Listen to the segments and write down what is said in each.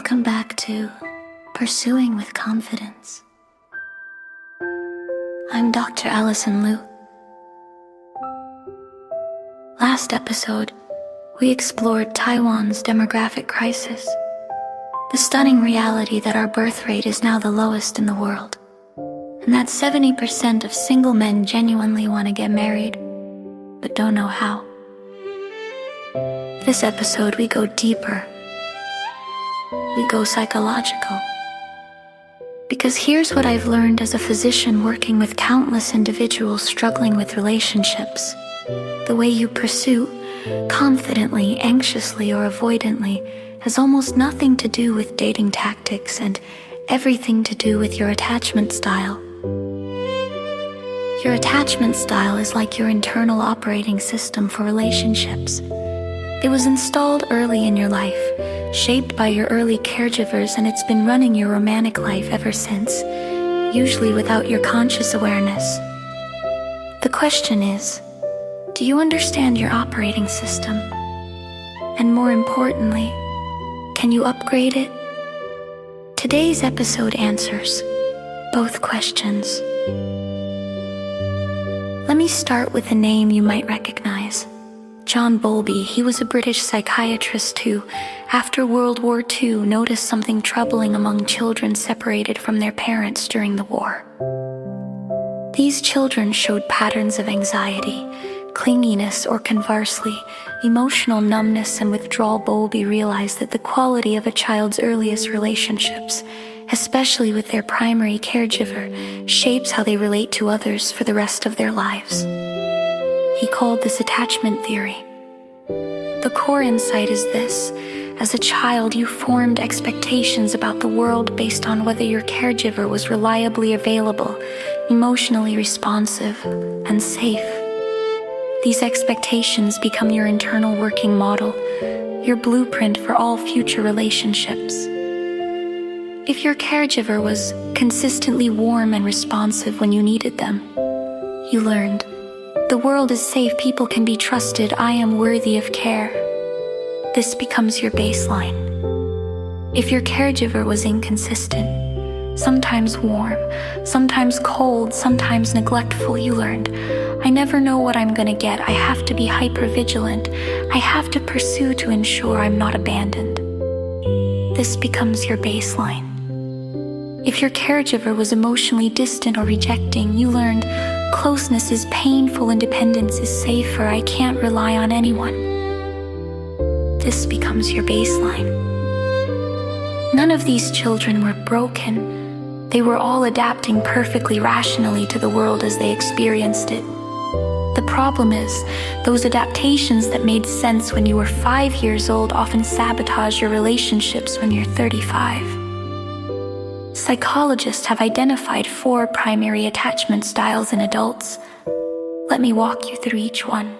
Welcome back to Pursuing with Confidence. I'm Dr. Allison Lu. Last episode, we explored Taiwan's demographic crisis, the stunning reality that our birth rate is now the lowest in the world, and that 70% of single men genuinely want to get married, but don't know how. This episode, we go deeper. We go psychological. Because here's what I've learned as a physician working with countless individuals struggling with relationships. The way you pursue, confidently, anxiously, or avoidantly, has almost nothing to do with dating tactics and everything to do with your attachment style. Your attachment style is like your internal operating system for relationships. It was installed early in your life, shaped by your early caregivers, and it's been running your romantic life ever since, usually without your conscious awareness. The question is, do you understand your operating system? And more importantly, can you upgrade it? Today's episode answers both questions. Let me start with a name you might recognize. John Bowlby. He was a British psychiatrist who, after World War II, noticed something troubling among children separated from their parents during the war. These children showed patterns of anxiety, clinginess, or conversely, emotional numbness and withdrawal. Bowlby realized that the quality of a child's earliest relationships, especially with their primary caregiver, shapes how they relate to others for the rest of their lives. He called this attachment theory. The core insight is this: as a child, you formed expectations about the world based on whether your caregiver was reliably available, emotionally responsive, and safe. These expectations become your internal working model, your blueprint for all future relationships. If your caregiver was consistently warm and responsive when you needed them, you learned, the world is safe, people can be trusted, I am worthy of care. This becomes your baseline. If your caregiver was inconsistent, sometimes warm, sometimes cold, sometimes neglectful, you learned, I never know what I'm gonna get, I have to be hypervigilant, I have to pursue to ensure I'm not abandoned. This becomes your baseline. If your caregiver was emotionally distant or rejecting, you learned, closeness is painful, independence is safer, I can't rely on anyone. This becomes your baseline. None of these children were broken. They were all adapting perfectly rationally to the world as they experienced it. The problem is, those adaptations that made sense when you were 5 years old often sabotage your relationships when you're 35. Psychologists have identified 4 primary attachment styles in adults. Let me walk you through each one.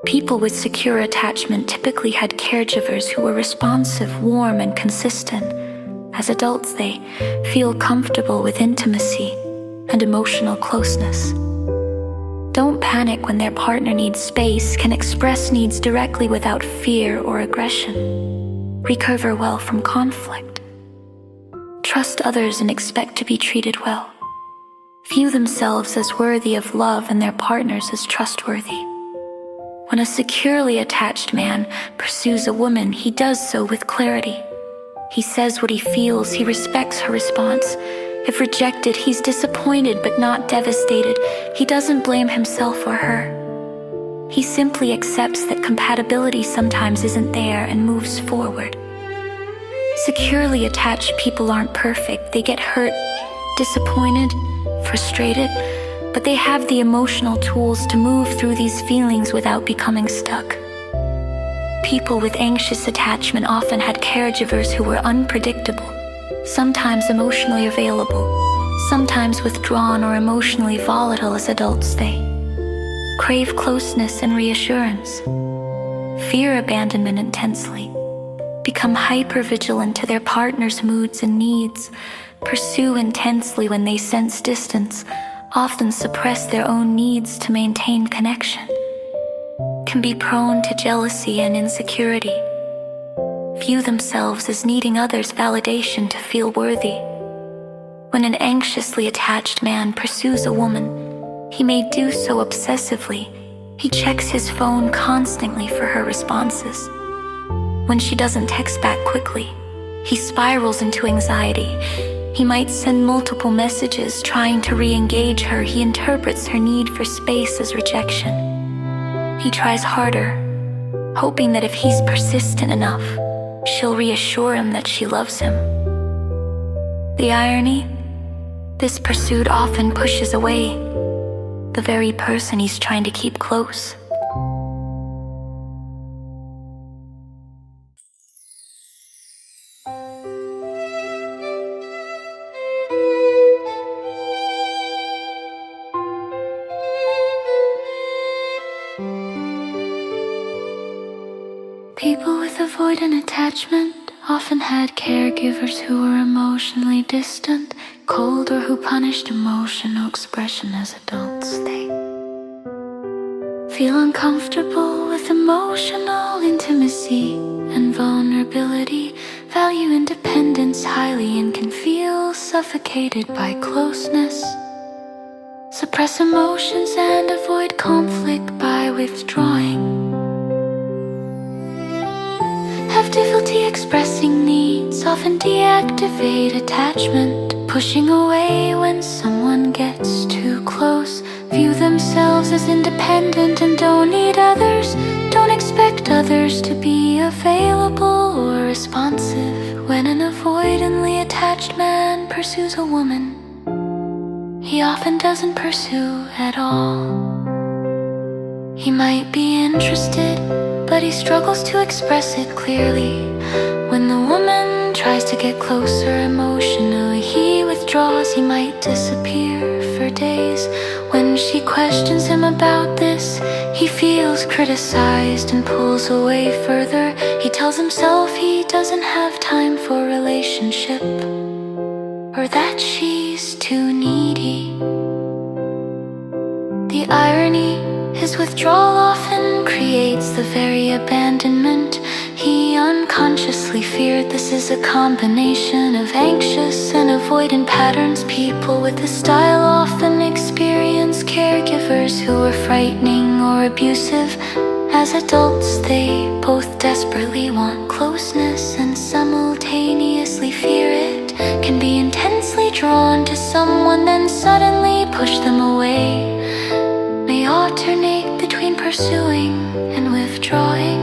People with secure attachment typically had caregivers who were responsive, warm, and consistent. As adults, they feel comfortable with intimacy and emotional closeness. Don't panic when their partner needs space, can express needs directly without fear or aggression. Recover well from conflict. Trust others and expect to be treated well. View themselves as worthy of love and their partners as trustworthy. When a securely attached man pursues a woman, he does so with clarity. He says what he feels, he respects her response. If rejected, he's disappointed but not devastated. He doesn't blame himself or her. He simply accepts that compatibility sometimes isn't there and moves forward. Securely attached people aren't perfect. They get hurt, disappointed, frustrated, but they have the emotional tools to move through these feelings without becoming stuck. People with anxious attachment often had caregivers who were unpredictable, sometimes emotionally available, sometimes withdrawn or emotionally volatile. As adults, they crave closeness and reassurance, fear abandonment intensely, become hypervigilant to their partner's moods and needs, pursue intensely when they sense distance, often suppress their own needs to maintain connection, can be prone to jealousy and insecurity. view themselves as needing others' validation to feel worthy. When an anxiously attached man pursues a woman, he may do so obsessively. He checks his phone constantly for her responses. When she doesn't text back quickly, he spirals into anxiety. He might send multiple messages trying to re-engage her. He interprets her need for space as rejection. He tries harder, hoping that if he's persistent enough, she'll reassure him that she loves him. The irony? This pursuit often pushes away the very person he's trying to keep close. People with avoidant attachment often had caregivers who were emotionally distant, cold, or who punished emotional expression as adults. They feel uncomfortable with emotional intimacy and vulnerability, value independence highly, and can feel suffocated by closeness, suppress emotions and avoid conflict by withdrawing, have difficulty expressing needs, often deactivate attachment, pushing away when someone gets too close, view themselves as independent and don't need others, don't expect others to be available or responsive. When an avoidantly attached man pursues a woman, he often doesn't pursue at all. He might be interested, but he struggles to express it clearly. When the woman tries to get closer emotionally, he withdraws. He might disappear for days. When she questions him about this, he feels criticized and pulls away further. He tells himself he doesn't have time for a relationship, or that she's too needy. The irony, his withdrawal often creates the very abandonment he unconsciously feared. This is a combination of anxious and avoidant patterns. People with this style often experience caregivers who are frightening or abusive. As adults, they both desperately want closeness and simultaneously fear it. Can be intensely drawn to someone, then suddenly push them away. May alternate between pursuing and withdrawing.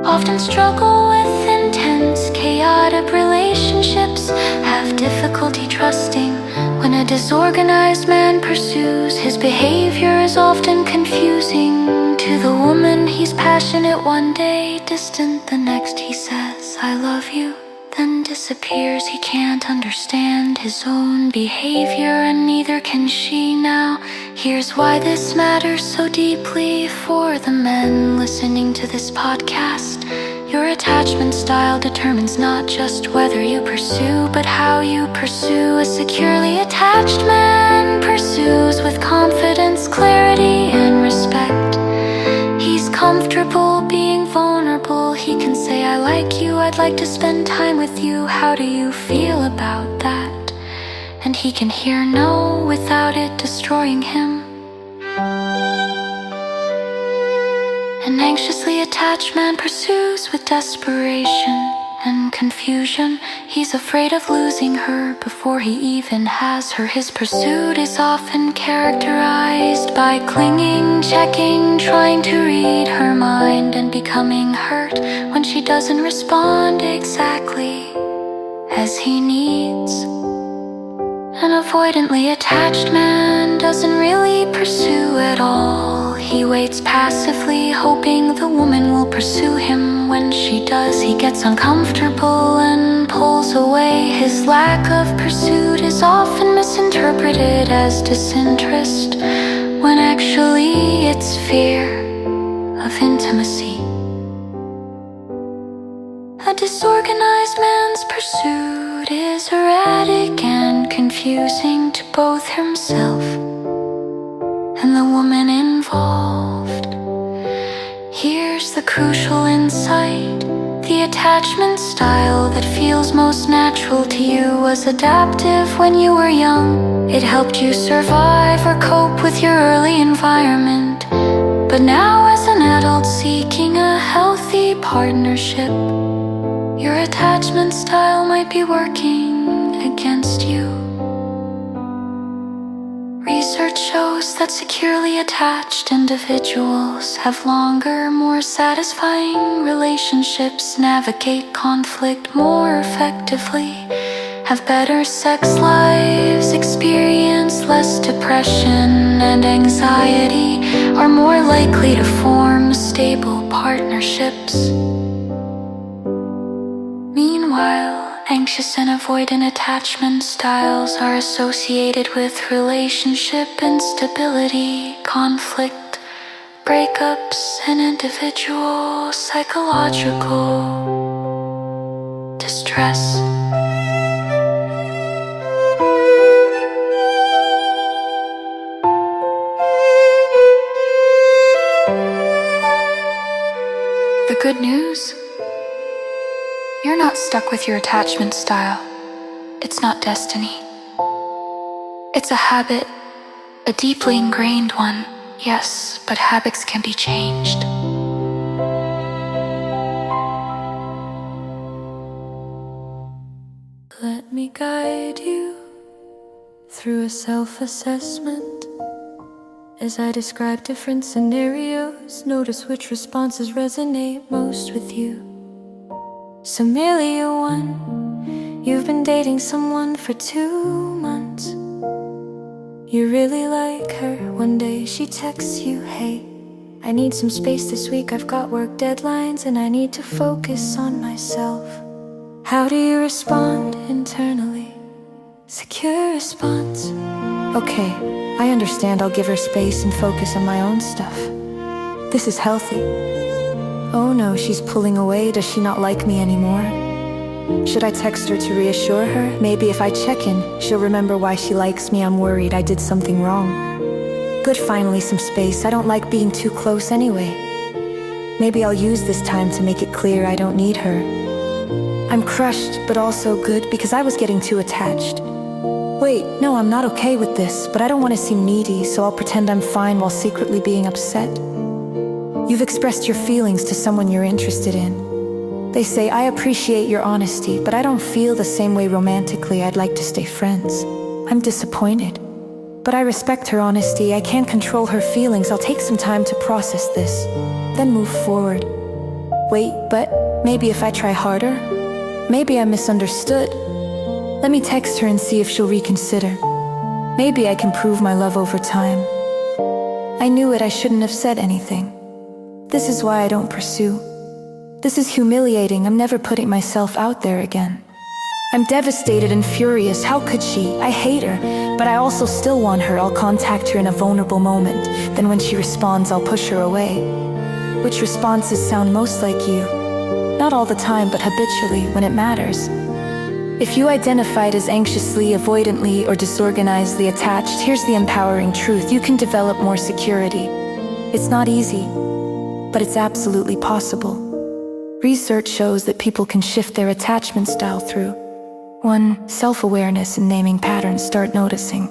Often struggle with intense, chaotic relationships, have difficulty trusting. When a disorganized man pursues, his behavior is often confusing. To the woman, he's passionate one day, distant the next. He says, "I love you," then disappears. He can't understand his own behavior, and neither can she now. Here's why this matters so deeply for the men listening to this podcast. Your attachment style determines not just whether you pursue, but how you pursue. A securely attached man pursues with confidence, clarity, and respect. He's comfortable being vulnerable. He can say, "I like you, I'd like to spend time with you. How do you feel about that?" And he can hear no without it destroying him. An anxiously attached man pursues with desperation and confusion. He's afraid of losing her before he even has her. His pursuit is often characterized by clinging, checking, trying to read her mind, and becoming hurt when she doesn't respond exactly as he needs. An avoidantly attached man doesn't really pursue at all. He waits passively, hoping the woman will pursue him. When she does, he gets uncomfortable and pulls away. His lack of pursuit is often misinterpreted as disinterest, when actually it's fear of intimacy. A disorganized man's pursuit is erratic and confusing to both himself and the woman involved. Here's the crucial insight. The attachment style that feels most natural to you was adaptive when you were young. It helped you survive or cope with your early environment. But now as an adult seeking a healthy partnership, your attachment style might be working against you. Research shows that securely attached individuals have longer, more satisfying relationships, navigate conflict more effectively, have better sex lives, experience less depression and anxiety, are more likely to form stable partnerships. Meanwhile, anxious and avoidant attachment styles are associated with relationship instability, conflict, breakups, and individual psychological distress. The good news? You're not stuck with your attachment style. It's not destiny. It's a habit, a deeply ingrained one, yes, but habits can be changed. Let me guide you through a self-assessment. As I describe different scenarios, notice which responses resonate most with you. Scenario 1, you've been dating someone for 2 months. You really like her. One day she texts you, hey, I need some space this week, I've got work deadlines and I need to focus on myself. How do you respond internally? Secure response. Okay, I understand, I'll give her space and focus on my own stuff. This is healthy. Oh no, she's pulling away. Does she not like me anymore? Should I text her to reassure her? Maybe if I check in, she'll remember why she likes me. I'm worried I did something wrong. Good, finally some space. I don't like being too close anyway. Maybe I'll use this time to make it clear I don't need her. I'm crushed, but also good because I was getting too attached. Wait, no, I'm not okay with this, but I don't want to seem needy, so I'll pretend I'm fine while secretly being upset. You've expressed your feelings to someone you're interested in. They say, I appreciate your honesty, but I don't feel the same way romantically. I'd like to stay friends. I'm disappointed. But I respect her honesty. I can't control her feelings. I'll take some time to process this, then move forward. Wait, but maybe if I try harder? Maybe I misunderstood. Let me text her and see if she'll reconsider. Maybe I can prove my love over time. I knew it. I shouldn't have said anything. This is why I don't pursue. This is humiliating. I'm never putting myself out there again. I'm devastated and furious. How could she? I hate her, but I also still want her. I'll contact her in a vulnerable moment. Then when she responds, I'll push her away. Which responses sound most like you? Not all the time, but habitually, when it matters. If you identified as anxiously, avoidantly, or disorganizedly attached, here's the empowering truth. You can develop more security. It's not easy, but it's absolutely possible. Research shows that people can shift their attachment style through 1. Self-awareness and naming patterns. Start noticing.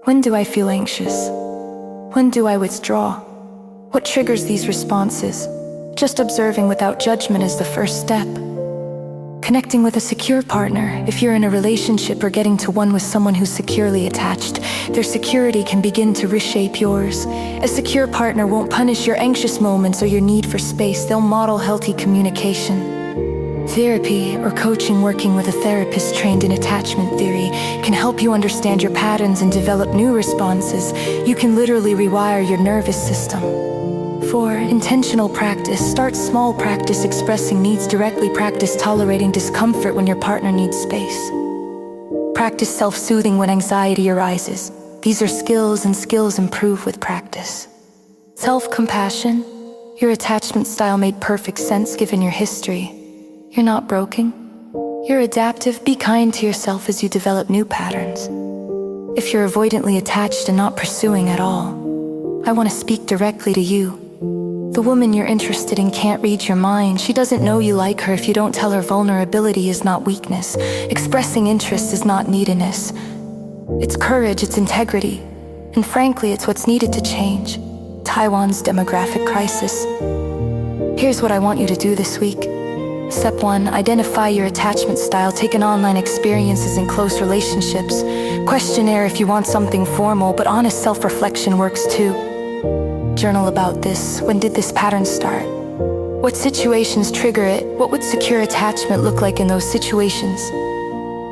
When do I feel anxious? When do I withdraw? What triggers these responses? Just observing without judgment is the first step. Connecting with a secure partner. If you're in a relationship or getting to one with someone who's securely attached, their security can begin to reshape yours. A secure partner won't punish your anxious moments or your need for space. They'll model healthy communication. Therapy or coaching, working with a therapist trained in attachment theory, can help you understand your patterns and develop new responses. You can literally rewire your nervous system. 4. Intentional practice. Start small. Practice expressing needs directly. Practice tolerating discomfort when your partner needs space. Practice self-soothing when anxiety arises. These are skills, and skills improve with practice. Self-compassion. Your attachment style made perfect sense given your history. You're not broken. You're adaptive. Be kind to yourself as you develop new patterns. If you're avoidantly attached and not pursuing at all, I want to speak directly to you. The woman you're interested in can't read your mind. She doesn't know you like her if you don't tell her vulnerability is not weakness. Expressing interest is not neediness. It's courage, it's integrity. And frankly, it's what's needed to change Taiwan's demographic crisis. Here's what I want you to do this week. Step 1, identify your attachment style. Take an online experiences in close relationships. Questionnaire if you want something formal, but honest self-reflection works too. Journal about this. When did this pattern start? What situations trigger it? What would secure attachment look like in those situations?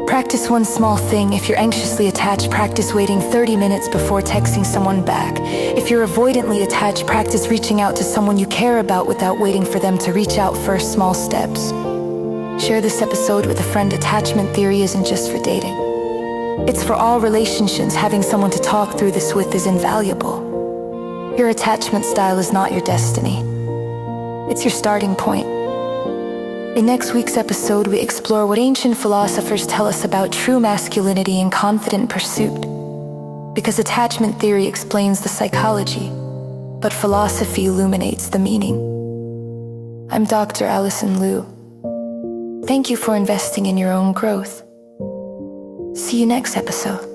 Practice one small thing. If you're anxiously attached, practice waiting 30 minutes before texting someone back. If you're avoidantly attached, practice reaching out to someone you care about without waiting for them to reach out first. Small steps. Share this episode with a friend. Attachment theory isn't just for dating. It's for all relationships. Having someone to talk through this with is invaluable. Your attachment style is not your destiny. It's your starting point. In next week's episode, we explore what ancient philosophers tell us about true masculinity and confident pursuit. Because attachment theory explains the psychology, but philosophy illuminates the meaning. I'm Dr. Allison Lu. Thank you for investing in your own growth. See you next episode.